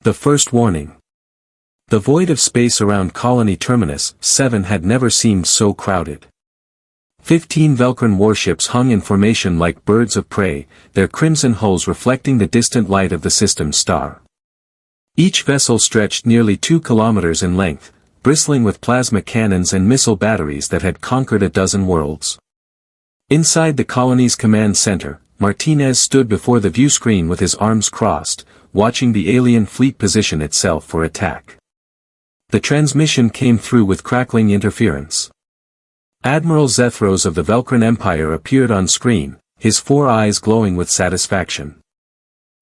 The first warning. The void of space around Colony Terminus 7 had never seemed so crowded. 15 Velcran warships hung in formation like birds of prey, their crimson hulls reflecting the distant light of the system's star. Each vessel stretched nearly 2 kilometers in length, bristling with plasma cannons and missile batteries that had conquered a dozen worlds. Inside the colony's command center, Martinez stood before the viewscreen with his arms crossed, watching the alien fleet position itself for attack. The transmission came through with crackling interference. Admiral Zethros of the Velcran Empire appeared on screen, his 4 eyes glowing with satisfaction.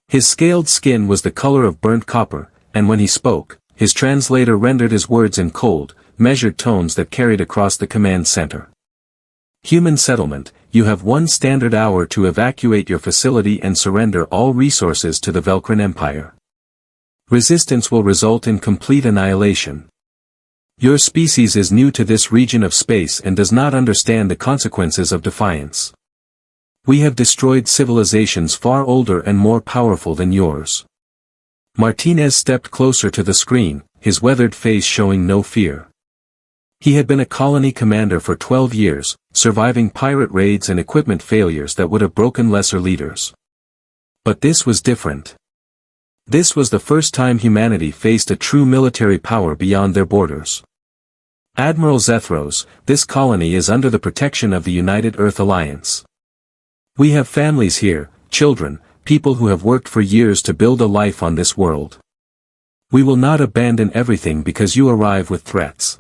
His scaled skin was the color of burnt copper, and when he spoke, his translator rendered his words in cold, measured tones that carried across the command center. Human settlement, you have 1 standard hour to evacuate your facility and surrender all resources to the Velcran Empire. Resistance will result in complete annihilation. Your species is new to this region of space and does not understand the consequences of defiance. We have destroyed civilizations far older and more powerful than yours. Martinez stepped closer to the screen, his weathered face showing no fear. He had been a colony commander for 12 years, surviving pirate raids and equipment failures that would have broken lesser leaders. But this was different. This was the first time humanity faced a true military power beyond their borders. Admiral Zethros, this colony is under the protection of the United Earth Alliance. We have families here, children, people who have worked for years to build a life on this world. We will not abandon everything because you arrive with threats.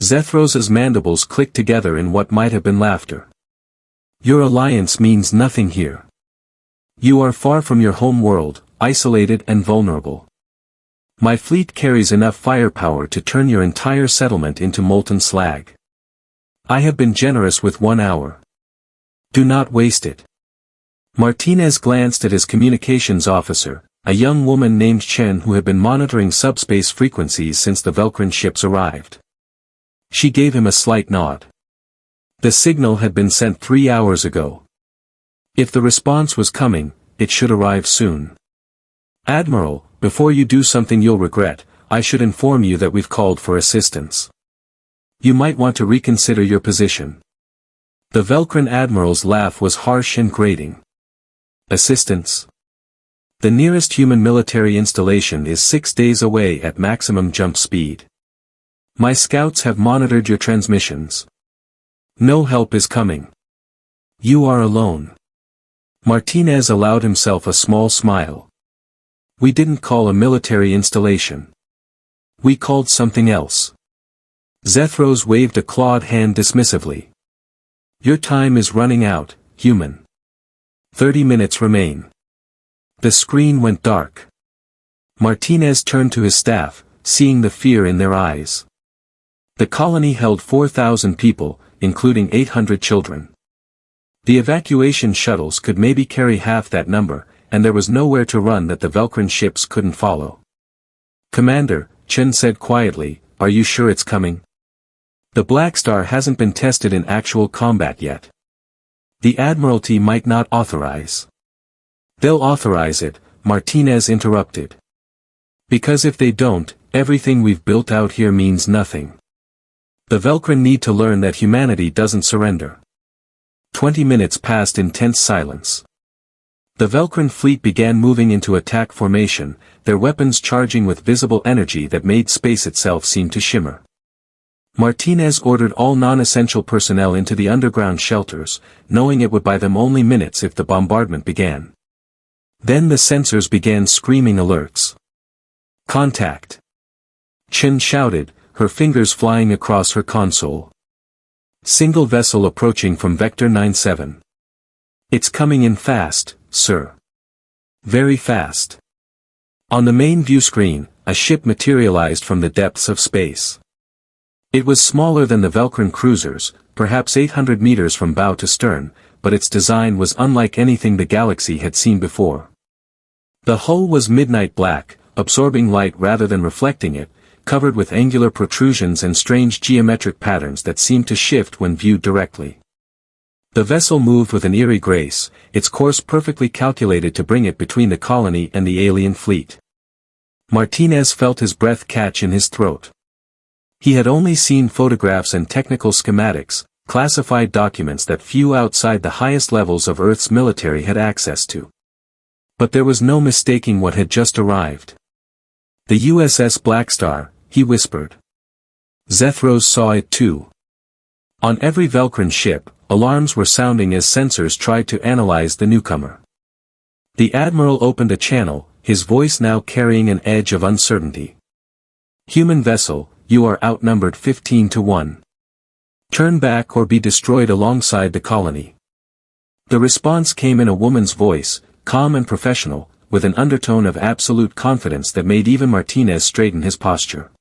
Zethros' mandibles clicked together in what might have been laughter. Your alliance means nothing here. You are far from your home world, isolated and vulnerable. My fleet carries enough firepower to turn your entire settlement into molten slag. I have been generous with 1 hour. Do not waste it. Martinez glanced at his communications officer, a young woman named Chen who had been monitoring subspace frequencies since the Velcran ships arrived. She gave him a slight nod. The signal had been sent 3 hours ago. If the response was coming, it should arrive soon. Admiral, before you do something you'll regret, I should inform you that we've called for assistance. You might want to reconsider your position. The Velcran admiral's laugh was harsh and grating. Assistance? The nearest human military installation is 6 days away at maximum jump speed. My scouts have monitored your transmissions. No help is coming. You are alone. Martinez allowed himself a small smile. We didn't call a military installation. We called something else. Zethros waved a clawed hand dismissively. Your time is running out, human. 30 minutes remain. The screen went dark. Martinez turned to his staff, seeing the fear in their eyes. The colony held 4,000 people, including 800 children. The evacuation shuttles could maybe carry half that number, and there was nowhere to run that the Velcran ships couldn't follow. Commander, Chen said quietly, are you sure it's coming? The Black Star hasn't been tested in actual combat yet. The Admiralty might not authorize. They'll authorize it, Martinez interrupted. Because if they don't, everything we've built out here means nothing. The Velcran need to learn that humanity doesn't surrender. 20 minutes passed in tense silence. The Velcran fleet began moving into attack formation, their weapons charging with visible energy that made space itself seem to shimmer. Martinez ordered all non-essential personnel into the underground shelters, knowing it would buy them only minutes if the bombardment began. Then the sensors began screaming alerts. Contact! Chen shouted, her fingers flying across her console. Single vessel approaching from Vector 97. It's coming in fast, sir. Very fast. On the main view screen, a ship materialized from the depths of space. It was smaller than the Velcran cruisers, perhaps 800 meters from bow to stern, but its design was unlike anything the galaxy had seen before. The hull was midnight black, absorbing light rather than reflecting it, covered with angular protrusions and strange geometric patterns that seemed to shift when viewed directly. The vessel moved with an eerie grace, its course perfectly calculated to bring it between the colony and the alien fleet. Martinez felt his breath catch in his throat. He had only seen photographs and technical schematics, classified documents that few outside the highest levels of Earth's military had access to. But there was no mistaking what had just arrived. The USS Black Star, he whispered. Zethros saw it too. On every Velcran ship, alarms were sounding as sensors tried to analyze the newcomer. The Admiral opened a channel, his voice now carrying an edge of uncertainty. Human vessel, you are outnumbered 15-1. Turn back or be destroyed alongside the colony. The response came in a woman's voice, calm and professional, with an undertone of absolute confidence that made even Martinez straighten his posture.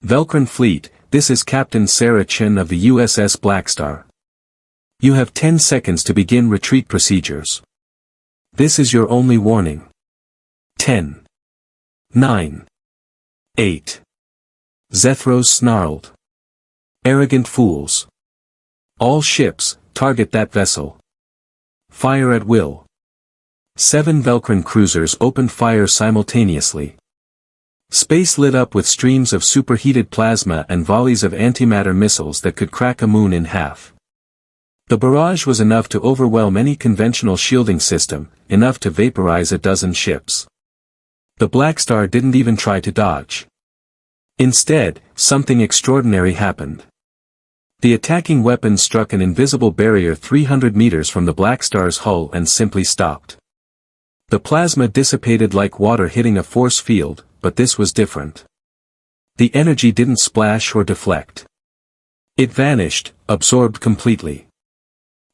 Velcran Fleet, this is Captain Sarah Chen of the USS Black Star. You have 10 seconds to begin retreat procedures. This is your only warning. 10. 9. 8. Zethros snarled. Arrogant fools. All ships, target that vessel. Fire at will. 7 Velcran cruisers opened fire simultaneously. Space lit up with streams of superheated plasma and volleys of antimatter missiles that could crack a moon in half. The barrage was enough to overwhelm any conventional shielding system, enough to vaporize a dozen ships. The Black Star didn't even try to dodge. Instead, something extraordinary happened. The attacking weapon struck an invisible barrier 300 meters from the Black Star's hull and simply stopped. The plasma dissipated like water hitting a force field, but this was different. The energy didn't splash or deflect. It vanished, absorbed completely.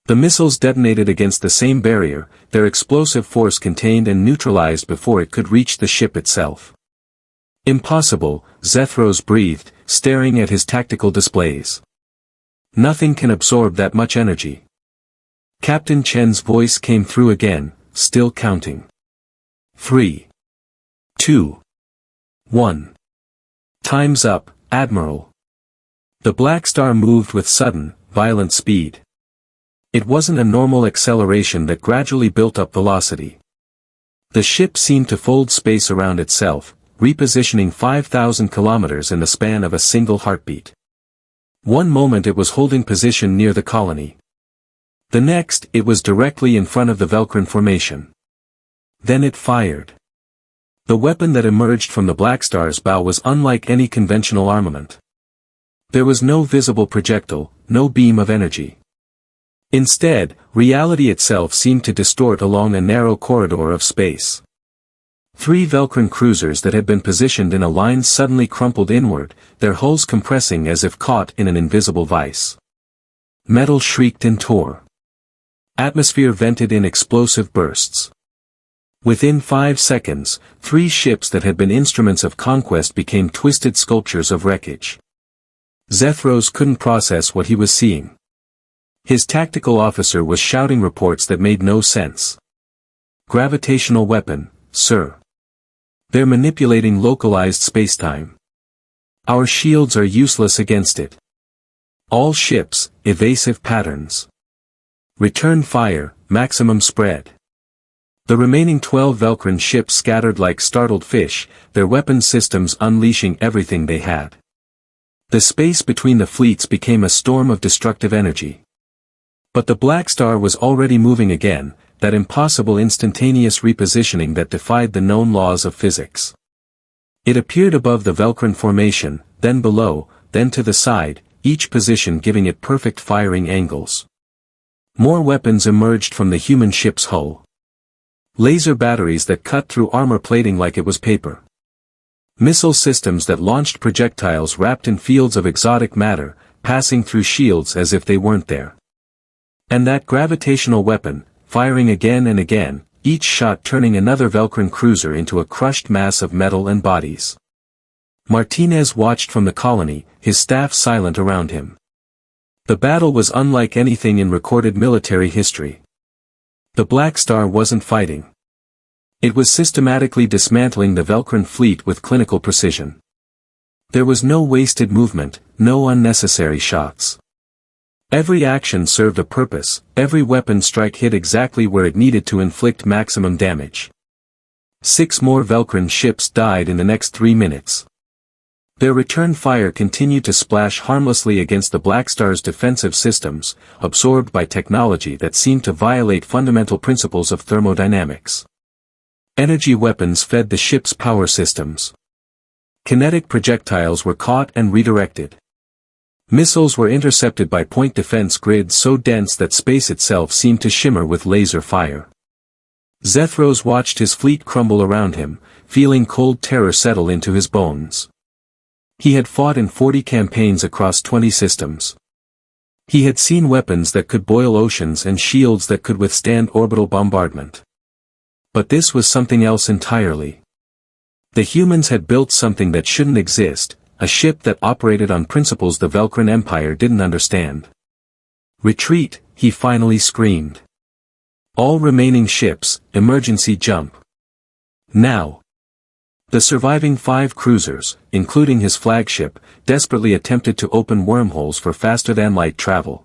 The missiles detonated against the same barrier, their explosive force contained and neutralized before it could reach the ship itself. Impossible, Zethros breathed, staring at his tactical displays. Nothing can absorb that much energy. Captain Chen's voice came through again, still counting. 3. 2. 1. Time's up, Admiral. The Black Star moved with sudden, violent speed. It wasn't a normal acceleration that gradually built up velocity. The ship seemed to fold space around itself, repositioning 5,000 kilometers in the span of a single heartbeat. One moment it was holding position near the colony. The next, it was directly in front of the Velcran formation. Then it fired. The weapon that emerged from the Black Star's bow was unlike any conventional armament. There was no visible projectile, no beam of energy. Instead, reality itself seemed to distort along a narrow corridor of space. 3 Velcran cruisers that had been positioned in a line suddenly crumpled inward, their hulls compressing as if caught in an invisible vice. Metal shrieked and tore. Atmosphere vented in explosive bursts. Within 5 seconds, 3 ships that had been instruments of conquest became twisted sculptures of wreckage. Zethros couldn't process what he was seeing. His tactical officer was shouting reports that made no sense. Gravitational weapon, sir. They're manipulating localized spacetime. Our shields are useless against it. All ships, evasive patterns. Return fire, maximum spread. The remaining 12 Velcran ships scattered like startled fish, their weapon systems unleashing everything they had. The space between the fleets became a storm of destructive energy. But the Black Star was already moving again, that impossible instantaneous repositioning that defied the known laws of physics. It appeared above the Velcran formation, then below, then to the side, each position giving it perfect firing angles. More weapons emerged from the human ship's hull. Laser batteries that cut through armor plating like it was paper. Missile systems that launched projectiles wrapped in fields of exotic matter, passing through shields as if they weren't there. And that gravitational weapon, firing again and again, each shot turning another Velcran cruiser into a crushed mass of metal and bodies. Martinez watched from the colony, his staff silent around him. The battle was unlike anything in recorded military history. The Black Star wasn't fighting. It was systematically dismantling the Velcran fleet with clinical precision. There was no wasted movement, no unnecessary shots. Every action served a purpose, every weapon strike hit exactly where it needed to inflict maximum damage. 6 more Velcrin ships died in the next 3 minutes. Their return fire continued to splash harmlessly against the Black Star's defensive systems, absorbed by technology that seemed to violate fundamental principles of thermodynamics. Energy weapons fed the ship's power systems. Kinetic projectiles were caught and redirected. Missiles were intercepted by point defense grids so dense that space itself seemed to shimmer with laser fire. Zethros watched his fleet crumble around him, feeling cold terror settle into his bones. He had fought in 40 campaigns across 20 systems. He had seen weapons that could boil oceans and shields that could withstand orbital bombardment. But this was something else entirely. The humans had built something that shouldn't exist, a ship that operated on principles the Velcrin Empire didn't understand. "Retreat," he finally screamed. "All remaining ships, emergency jump. Now." The surviving 5 cruisers, including his flagship, desperately attempted to open wormholes for faster-than-light travel.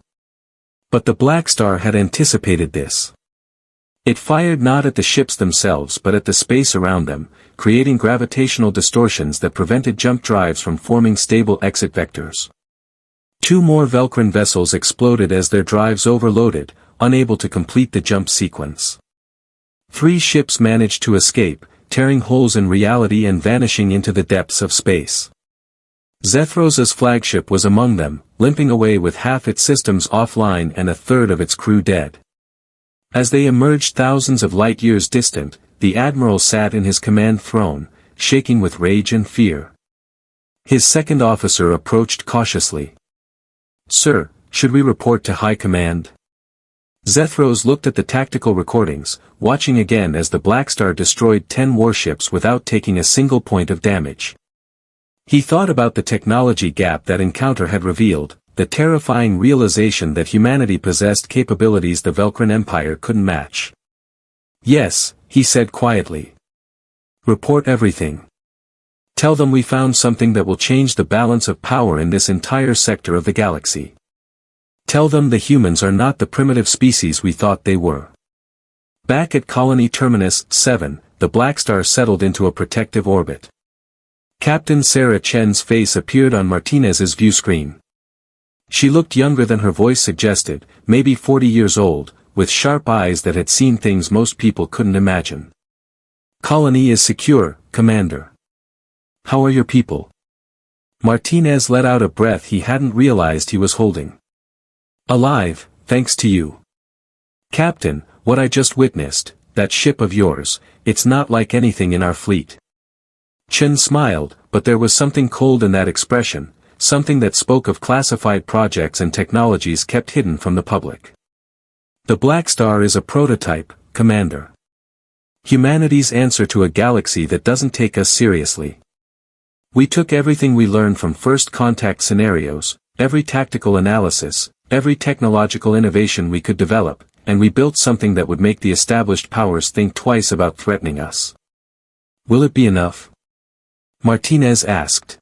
But the Black Star had anticipated this. It fired not at the ships themselves but at the space around them, creating gravitational distortions that prevented jump drives from forming stable exit vectors. 2 more Velcrin vessels exploded as their drives overloaded, unable to complete the jump sequence. 3 ships managed to escape, tearing holes in reality and vanishing into the depths of space. Zethros' flagship was among them, limping away with half its systems offline and a third of its crew dead. As they emerged thousands of light-years distant, the admiral sat in his command throne, shaking with rage and fear. His second officer approached cautiously. "Sir, should we report to High Command?" Zethros looked at the tactical recordings, watching again as the Black Star destroyed 10 warships without taking a single point of damage. He thought about the technology gap that encounter had revealed, the terrifying realization that humanity possessed capabilities the Velcrin Empire couldn't match. "Yes," he said quietly. "Report everything. Tell them we found something that will change the balance of power in this entire sector of the galaxy. Tell them the humans are not the primitive species we thought they were." Back at Colony Terminus 7, the Black Star settled into a protective orbit. Captain Sarah Chen's face appeared on Martinez's view screen. She looked younger than her voice suggested, maybe 40 years old, with sharp eyes that had seen things most people couldn't imagine. "Colony is secure, Commander. How are your people?" Martinez let out a breath he hadn't realized he was holding. "Alive, thanks to you. Captain, what I just witnessed, that ship of yours, it's not like anything in our fleet." Chen smiled, but there was something cold in that expression, something that spoke of classified projects and technologies kept hidden from the public. "The Black Star is a prototype, Commander. Humanity's answer to a galaxy that doesn't take us seriously. We took everything we learned from first contact scenarios, every tactical analysis, every technological innovation we could develop, and we built something that would make the established powers think twice about threatening us. Will it be enough?" Martinez asked.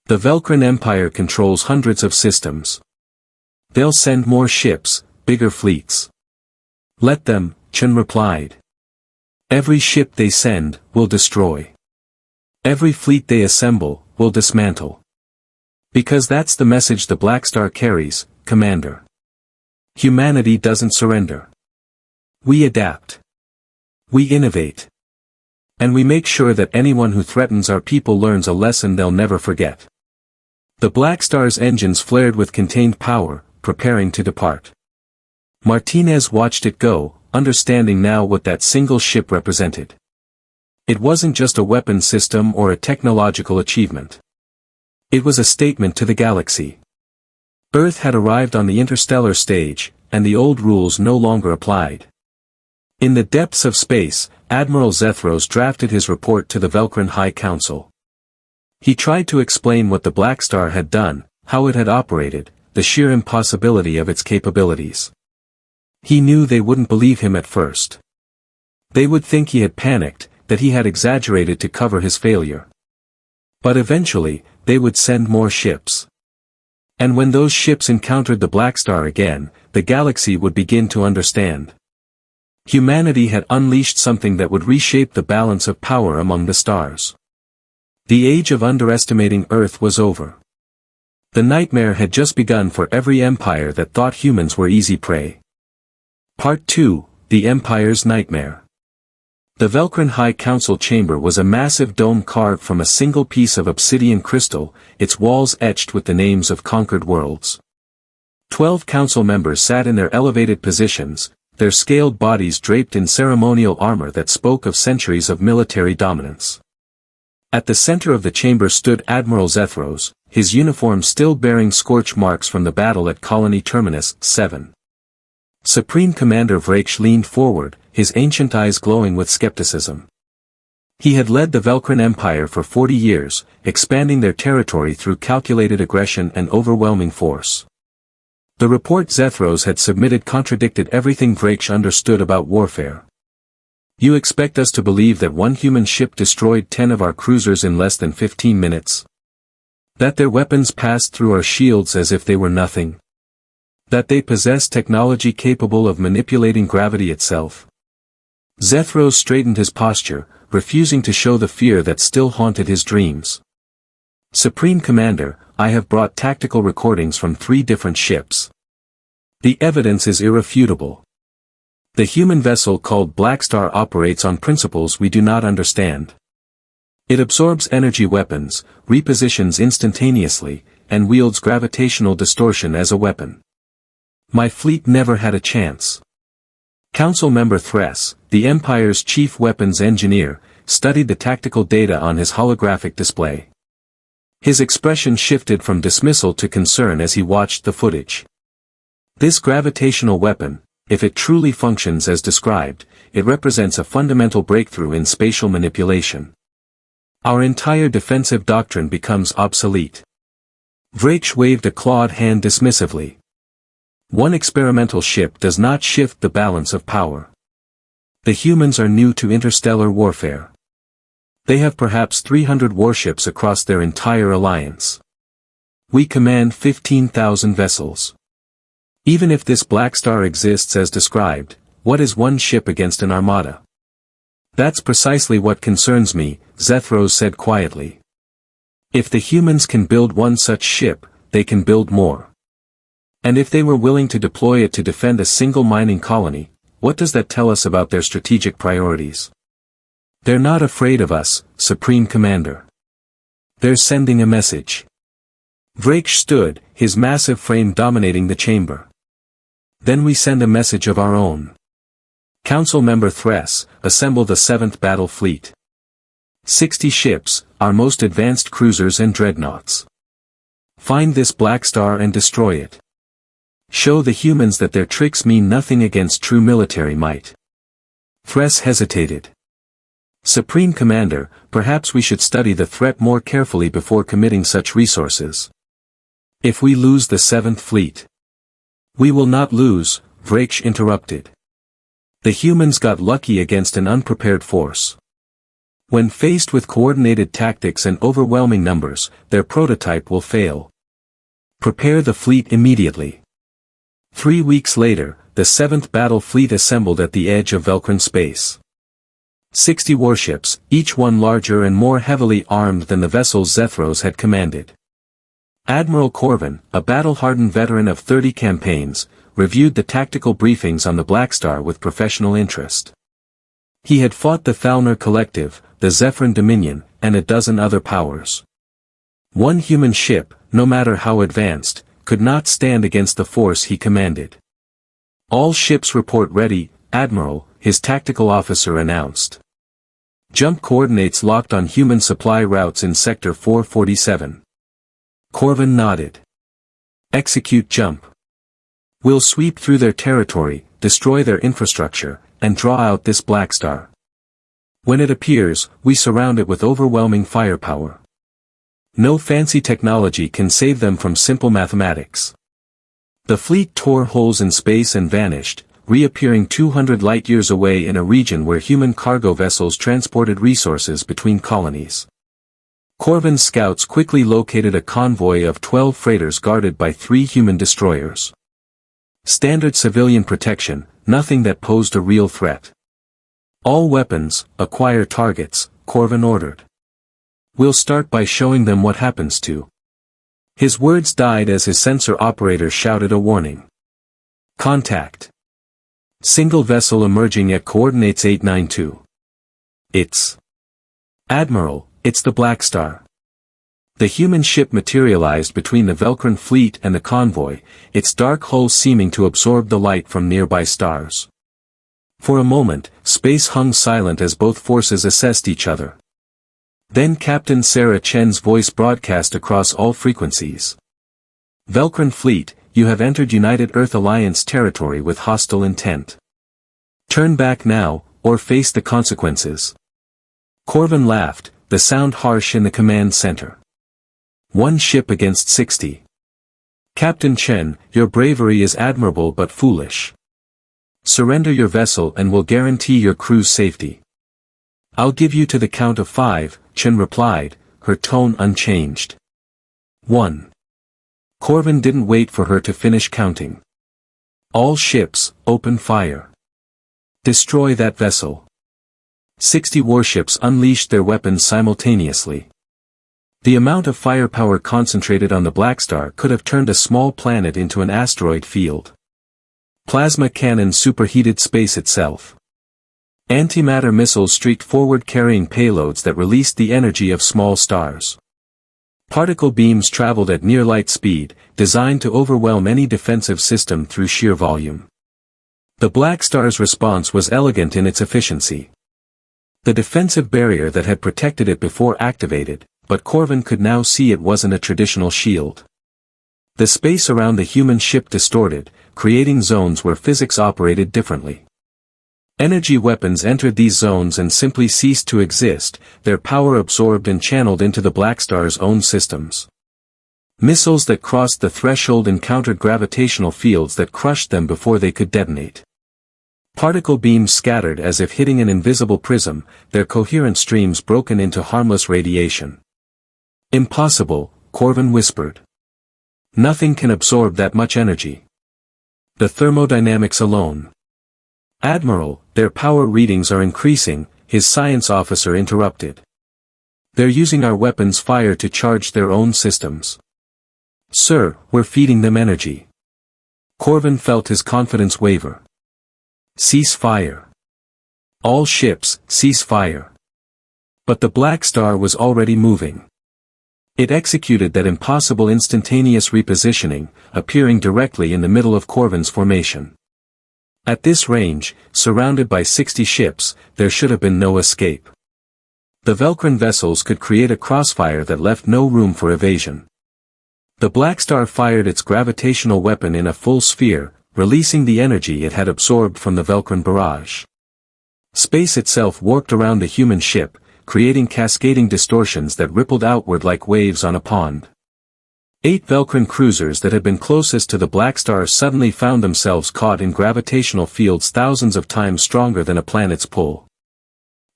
"The Velcrin Empire controls hundreds of systems. They'll send more ships, bigger fleets." "Let them," Chen replied. "Every ship they send, will destroy. Every fleet they assemble, will dismantle. Because that's the message the Black Star carries, Commander. Humanity doesn't surrender. We adapt. We innovate. And we make sure that anyone who threatens our people learns a lesson they'll never forget." The Black Star's engines flared with contained power, preparing to depart. Martinez watched it go, understanding now what that single ship represented. It wasn't just a weapon system or a technological achievement. It was a statement to the galaxy. Earth had arrived on the interstellar stage, and the old rules no longer applied. In the depths of space, Admiral Zethros drafted his report to the Velcrin High Council. He tried to explain what the Black Star had done, how it had operated, the sheer impossibility of its capabilities. He knew they wouldn't believe him at first. They would think he had panicked, that he had exaggerated to cover his failure. But eventually, they would send more ships. And when those ships encountered the Black Star again, the galaxy would begin to understand. Humanity had unleashed something that would reshape the balance of power among the stars. The age of underestimating Earth was over. The nightmare had just begun for every empire that thought humans were easy prey. Part 2, The Empire's Nightmare. The Velcrin High Council chamber was a massive dome carved from a single piece of obsidian crystal, its walls etched with the names of conquered worlds. 12 council members sat in their elevated positions, their scaled bodies draped in ceremonial armor that spoke of centuries of military dominance. At the center of the chamber stood Admiral Zethros, his uniform still bearing scorch marks from the battle at Colony Terminus 7. Supreme Commander Vraksh leaned forward, his ancient eyes glowing with skepticism. He had led the Velcrin Empire for 40 years, expanding their territory through calculated aggression and overwhelming force. The report Zethros had submitted contradicted everything Vraksh understood about warfare. You expect us to believe that one human ship destroyed 10 of our cruisers in less than 15 minutes? That their weapons passed through our shields as if they were nothing? That they possess technology capable of manipulating gravity itself? Zethros straightened his posture, refusing to show the fear that still haunted his dreams. Supreme Commander, I have brought tactical recordings from 3 different ships. The evidence is irrefutable. The human vessel called Blackstar operates on principles we do not understand. It absorbs energy weapons, repositions instantaneously, and wields gravitational distortion as a weapon. My fleet never had a chance. Council member Thress, the Empire's chief weapons engineer, studied the tactical data on his holographic display. His expression shifted from dismissal to concern as he watched the footage. This gravitational weapon, if it truly functions as described, it represents a fundamental breakthrough in spatial manipulation. Our entire defensive doctrine becomes obsolete. Vraksh waved a clawed hand dismissively. One experimental ship does not shift the balance of power. The humans are new to interstellar warfare. They have perhaps 300 warships across their entire alliance. We command 15,000 vessels. Even if this Blackstar exists as described, what is one ship against an armada? That's precisely what concerns me, Zethros said quietly. If the humans can build one such ship, they can build more. And if they were willing to deploy it to defend a single mining colony, what does that tell us about their strategic priorities? They're not afraid of us, Supreme Commander. They're sending a message. Vraksh stood, his massive frame dominating the chamber. Then we send a message of our own. Council member Thress, assemble the 7th Battle Fleet. 60 ships, our most advanced cruisers and dreadnoughts. Find this Blackstar and destroy it. Show the humans that their tricks mean nothing against true military might. Thress hesitated. Supreme Commander, perhaps we should study the threat more carefully before committing such resources. If we lose the 7th Fleet. We will not lose, Vraksh interrupted. The humans got lucky against an unprepared force. When faced with coordinated tactics and overwhelming numbers, their prototype will fail. Prepare the fleet immediately. 3 weeks later, the 7th Battle Fleet assembled at the edge of Velcrin space. 60 warships, each one larger and more heavily armed than the vessels Zethros had commanded. Admiral Corvin, a battle-hardened veteran of 30 campaigns, reviewed the tactical briefings on the Blackstar with professional interest. He had fought the Thalner Collective, the Zephyrin Dominion, and a dozen other powers. One human ship, no matter how advanced, could not stand against the force he commanded. All ships report ready, Admiral, his tactical officer announced. Jump coordinates locked on human supply routes in Sector 447. Corvin nodded. Execute jump. We'll sweep through their territory, destroy their infrastructure, and draw out this Blackstar. When it appears, we surround it with overwhelming firepower. No fancy technology can save them from simple mathematics. The fleet tore holes in space and vanished, reappearing 200 light-years away in a region where human cargo vessels transported resources between colonies. Corvin's scouts quickly located a convoy of 12 freighters guarded by 3 human destroyers. Standard civilian protection, nothing that posed a real threat. All weapons, acquire targets, Corvin ordered. We'll start by showing them what happens to. His words died as his sensor operator shouted a warning. Contact. Single vessel emerging at coordinates 892. It's. Admiral, it's the Black Star. The human ship materialized between the Velcran fleet and the convoy, its dark hull seeming to absorb the light from nearby stars. For a moment, space hung silent as both forces assessed each other. Then Captain Sarah Chen's voice broadcast across all frequencies. Velcran fleet, you have entered United Earth Alliance territory with hostile intent. Turn back now, or face the consequences. Corvin laughed, the sound harsh in the command center. One ship against 60. Captain Chen, your bravery is admirable but foolish. Surrender your vessel and we'll guarantee your crew's safety. I'll give you to the count of 5, Chen replied, her tone unchanged. 1. Corvin didn't wait for her to finish counting. All ships, open fire. Destroy that vessel. 60 warships unleashed their weapons simultaneously. The amount of firepower concentrated on the Black Star could have turned a small planet into an asteroid field. Plasma cannons superheated space itself. Antimatter missiles streaked forward carrying payloads that released the energy of small stars. Particle beams traveled at near light speed, designed to overwhelm any defensive system through sheer volume. The Black Star's response was elegant in its efficiency. The defensive barrier that had protected it before activated, but Corvin could now see it wasn't a traditional shield. The space around the human ship distorted, creating zones where physics operated differently. Energy weapons entered these zones and simply ceased to exist, their power absorbed and channeled into the Black Star's own systems. Missiles that crossed the threshold encountered gravitational fields that crushed them before they could detonate. Particle beams scattered as if hitting an invisible prism, their coherent streams broken into harmless radiation. Impossible, Corvin whispered. Nothing can absorb that much energy. The thermodynamics alone. Admiral, their power readings are increasing, his science officer interrupted. They're using our weapons fire to charge their own systems. Sir, we're feeding them energy. Corvin felt his confidence waver. Cease fire. All ships, cease fire. But the Black Star was already moving. It executed that impossible instantaneous repositioning, appearing directly in the middle of Corvin's formation. At this range, surrounded by 60 ships, there should have been no escape. The Velcran vessels could create a crossfire that left no room for evasion. The Black Star fired its gravitational weapon in a full sphere, releasing the energy it had absorbed from the Velcran barrage. Space itself warped around the human ship, creating cascading distortions that rippled outward like waves on a pond. 8 Velcran cruisers that had been closest to the Black Star suddenly found themselves caught in gravitational fields thousands of times stronger than a planet's pull.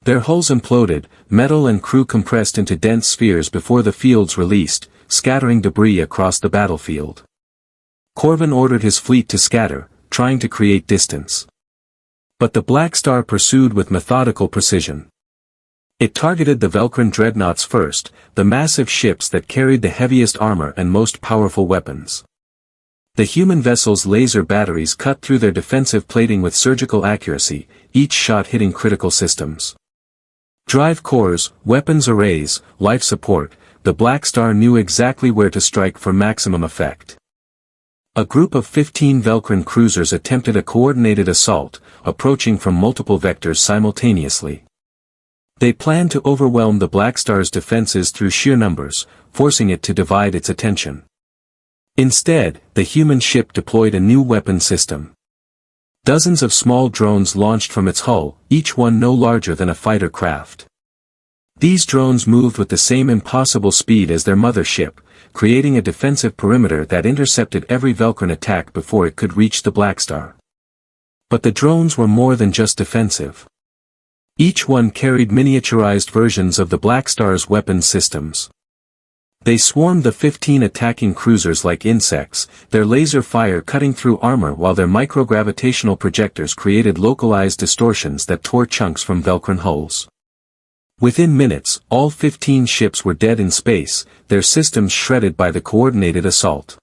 Their hulls imploded, metal and crew compressed into dense spheres before the fields released, scattering debris across the battlefield. Corvin ordered his fleet to scatter, trying to create distance. But the Black Star pursued with methodical precision. It targeted the Velcran dreadnoughts first, the massive ships that carried the heaviest armor and most powerful weapons. The human vessels' laser batteries cut through their defensive plating with surgical accuracy, each shot hitting critical systems. Drive cores, weapons arrays, life support, the Black Star knew exactly where to strike for maximum effect. A group of 15 Velcran cruisers attempted a coordinated assault, approaching from multiple vectors simultaneously. They planned to overwhelm the Black Star's defenses through sheer numbers, forcing it to divide its attention. Instead, the human ship deployed a new weapon system. Dozens of small drones launched from its hull, each one no larger than a fighter craft. These drones moved with the same impossible speed as their mother ship, creating a defensive perimeter that intercepted every Velcran attack before it could reach the Black Star. But the drones were more than just defensive. Each one carried miniaturized versions of the Black Star's weapons systems. They swarmed the 15 attacking cruisers like insects, their laser fire cutting through armor while their microgravitational projectors created localized distortions that tore chunks from Velcran hulls. Within minutes, all 15 ships were dead in space, their systems shredded by the coordinated assault.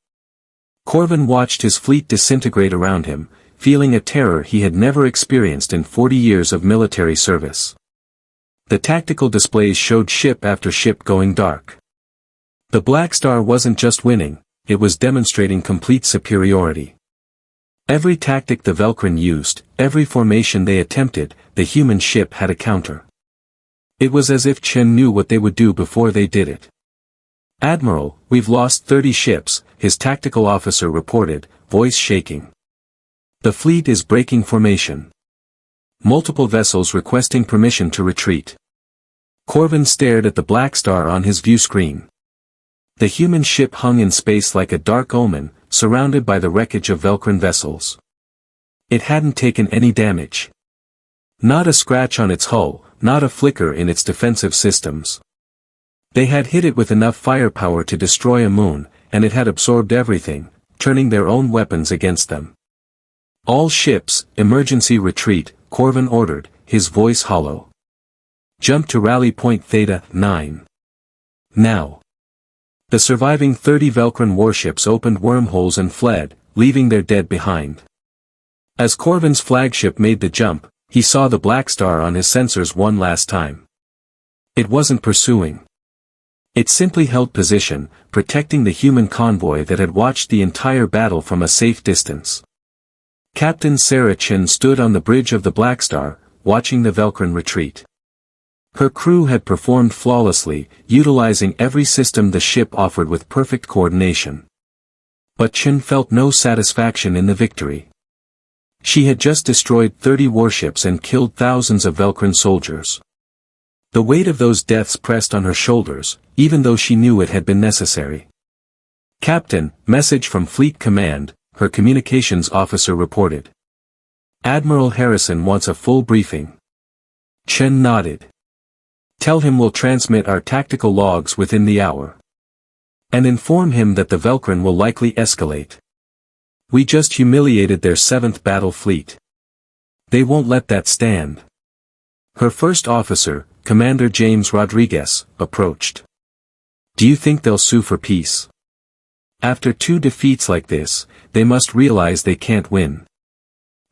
Corvin watched his fleet disintegrate around him, feeling a terror he had never experienced in 40 years of military service. The tactical displays showed ship after ship going dark. The Black Star wasn't just winning, it was demonstrating complete superiority. Every tactic the Velcran used, every formation they attempted, the human ship had a counter. It was as if Chen knew what they would do before they did it. "Admiral, we've lost 30 ships, his tactical officer reported, voice shaking. The fleet is breaking formation. Multiple vessels requesting permission to retreat." Corvin stared at the Black Star on his view screen. The human ship hung in space like a dark omen, surrounded by the wreckage of Velcran vessels. It hadn't taken any damage. Not a scratch on its hull, not a flicker in its defensive systems. They had hit it with enough firepower to destroy a moon, and it had absorbed everything, turning their own weapons against them. "All ships, emergency retreat," Corvin ordered, his voice hollow. "Jump to rally point Theta 9. Now." The surviving 30 Velcran warships opened wormholes and fled, leaving their dead behind. As Corvin's flagship made the jump, he saw the Black Star on his sensors one last time. It wasn't pursuing. It simply held position, protecting the human convoy that had watched the entire battle from a safe distance. Captain Sarah Chen stood on the bridge of the Black Star, watching the Velcran retreat. Her crew had performed flawlessly, utilizing every system the ship offered with perfect coordination. But Chen felt no satisfaction in the victory. She had just destroyed 30 warships and killed thousands of Velcran soldiers. The weight of those deaths pressed on her shoulders, even though she knew it had been necessary. "Captain, message from Fleet Command," her communications officer reported. "Admiral Harrison wants a full briefing." Chen nodded. "Tell him we'll transmit our tactical logs within the hour. And inform him that the Velcran will likely escalate. We just humiliated their 7th battle fleet. They won't let that stand." Her first officer, Commander James Rodriguez, approached. "Do you think they'll sue for peace? After 2 defeats like this, they must realize they can't win."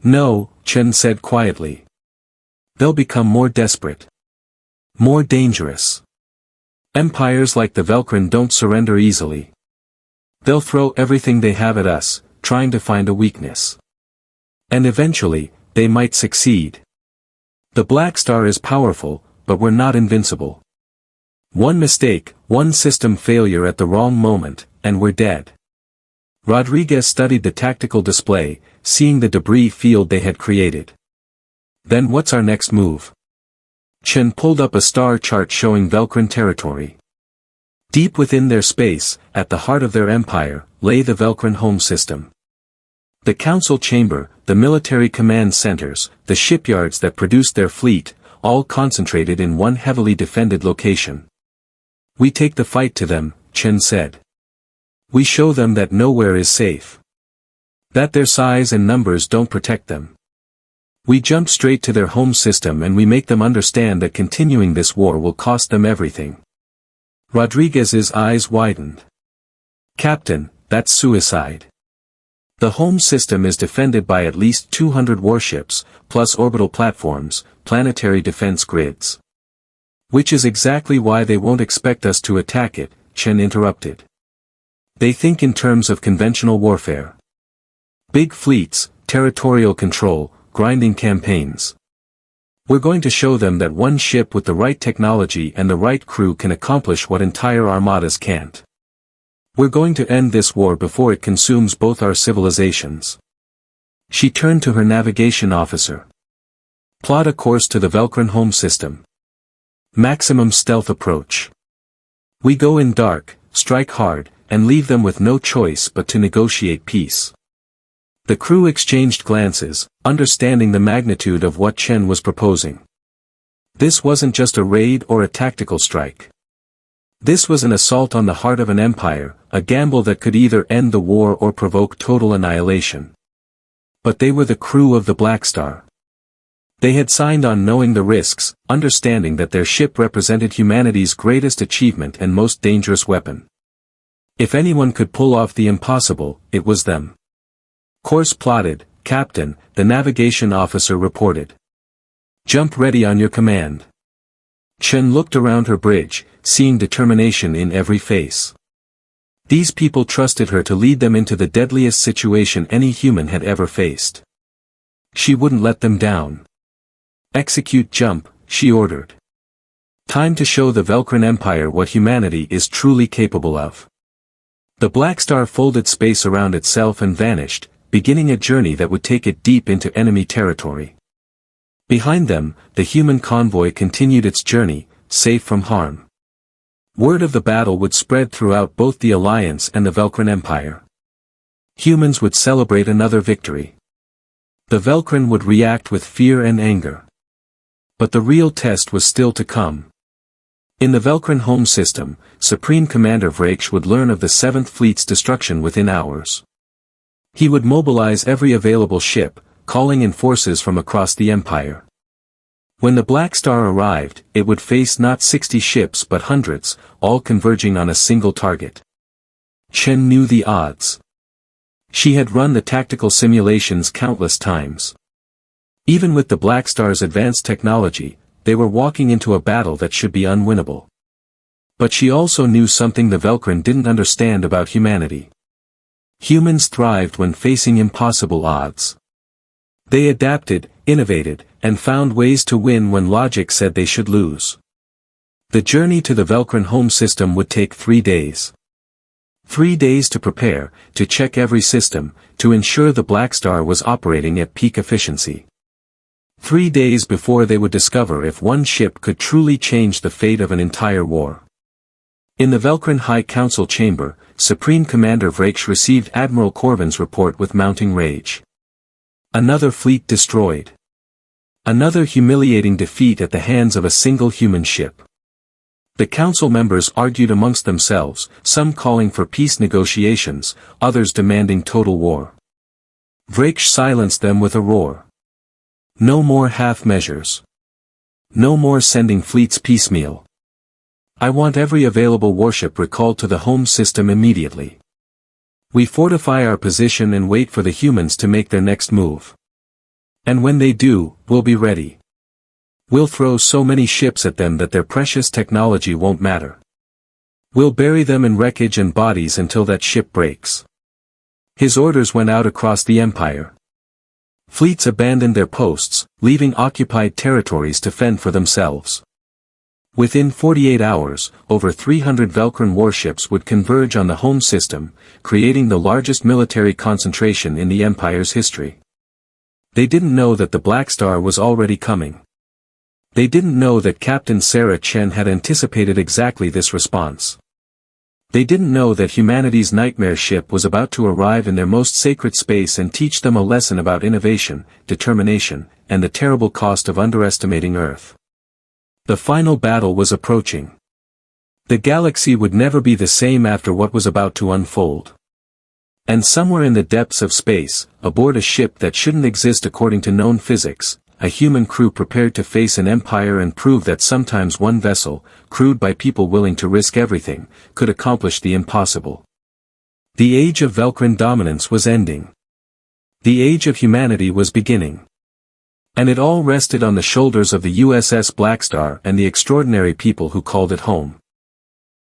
"No," Chen said quietly. "They'll become more desperate. More dangerous. Empires like the Velcran don't surrender easily. They'll throw everything they have at us, trying to find a weakness. And eventually, they might succeed. The Black Star is powerful, but we're not invincible. One mistake, one system failure at the wrong moment, and we're dead." Rodriguez studied the tactical display, seeing the debris field they had created. "Then what's our next move?" Chen pulled up a star chart showing Velcran territory. Deep within their space, at the heart of their empire, lay the Velcran home system. The council chamber, the military command centers, the shipyards that produced their fleet, all concentrated in one heavily defended location. "We take the fight to them," Chen said. "We show them that nowhere is safe. That their size and numbers don't protect them. We jump straight to their home system and we make them understand that continuing this war will cost them everything." Rodriguez's eyes widened. "Captain, that's suicide. The home system is defended by at least 200 warships, plus orbital platforms, planetary defense grids." "Which is exactly why they won't expect us to attack it," Chen interrupted. "They think in terms of conventional warfare. Big fleets, territorial control, grinding campaigns. We're going to show them that one ship with the right technology and the right crew can accomplish what entire armadas can't. We're going to end this war before it consumes both our civilizations." She turned to her navigation officer. "Plot a course to the Velcran home system. Maximum stealth approach. We go in dark, strike hard, and leave them with no choice but to negotiate peace." The crew exchanged glances, understanding the magnitude of what Chen was proposing. This wasn't just a raid or a tactical strike. This was an assault on the heart of an empire, a gamble that could either end the war or provoke total annihilation. But they were the crew of the Black Star. They had signed on knowing the risks, understanding that their ship represented humanity's greatest achievement and most dangerous weapon. If anyone could pull off the impossible, it was them. Course plotted, Captain, the navigation officer reported. Jump ready on your command. Chen looked around her bridge, seeing determination in every face. These people trusted her to lead them into the deadliest situation any human had ever faced. She wouldn't let them down. Execute jump, she ordered. Time to show the Velcran Empire what humanity is truly capable of. The Black Star folded space around itself and vanished, beginning a journey that would take it deep into enemy territory. Behind them, the human convoy continued its journey, safe from harm. Word of the battle would spread throughout both the Alliance and the Velcran Empire. Humans would celebrate another victory. The Velcran would react with fear and anger. But the real test was still to come. In the Velcran home system, Supreme Commander Vraksh would learn of the 7th Fleet's destruction within hours. He would mobilize every available ship, calling in forces from across the Empire. When the Black Star arrived, it would face not 60 ships but hundreds, all converging on a single target. Chen knew the odds. She had run the tactical simulations countless times. Even with the Black Star's advanced technology, they were walking into a battle that should be unwinnable. But she also knew something the Velcran didn't understand about humanity. Humans thrived when facing impossible odds. They adapted, innovated, and found ways to win when logic said they should lose. The journey to the Velcran home system would take 3 days. 3 days to prepare, to check every system, to ensure the Black Star was operating at peak efficiency. 3 days before they would discover if one ship could truly change the fate of an entire war. In the Velcran High Council chamber, Supreme Commander Vraksh received Admiral Corvin's report with mounting rage. Another fleet destroyed. Another humiliating defeat at the hands of a single human ship. The council members argued amongst themselves, some calling for peace negotiations, others demanding total war. Vraksh silenced them with a roar. No more half measures. No more sending fleets piecemeal. I want every available warship recalled to the home system immediately. We fortify our position and wait for the humans to make their next move. And when they do, we'll be ready. We'll throw so many ships at them that their precious technology won't matter. We'll bury them in wreckage and bodies until that ship breaks. His orders went out across the Empire. Fleets abandoned their posts, leaving occupied territories to fend for themselves. Within 48 hours, over 300 Velcran warships would converge on the home system, creating the largest military concentration in the Empire's history. They didn't know that the Black Star was already coming. They didn't know that Captain Sarah Chen had anticipated exactly this response. They didn't know that humanity's nightmare ship was about to arrive in their most sacred space and teach them a lesson about innovation, determination, and the terrible cost of underestimating Earth. The final battle was approaching. The galaxy would never be the same after what was about to unfold. And somewhere in the depths of space, aboard a ship that shouldn't exist according to known physics, a human crew prepared to face an empire and prove that sometimes one vessel, crewed by people willing to risk everything, could accomplish the impossible. The age of Velcran dominance was ending. The age of humanity was beginning. And it all rested on the shoulders of the USS Black Star and the extraordinary people who called it home.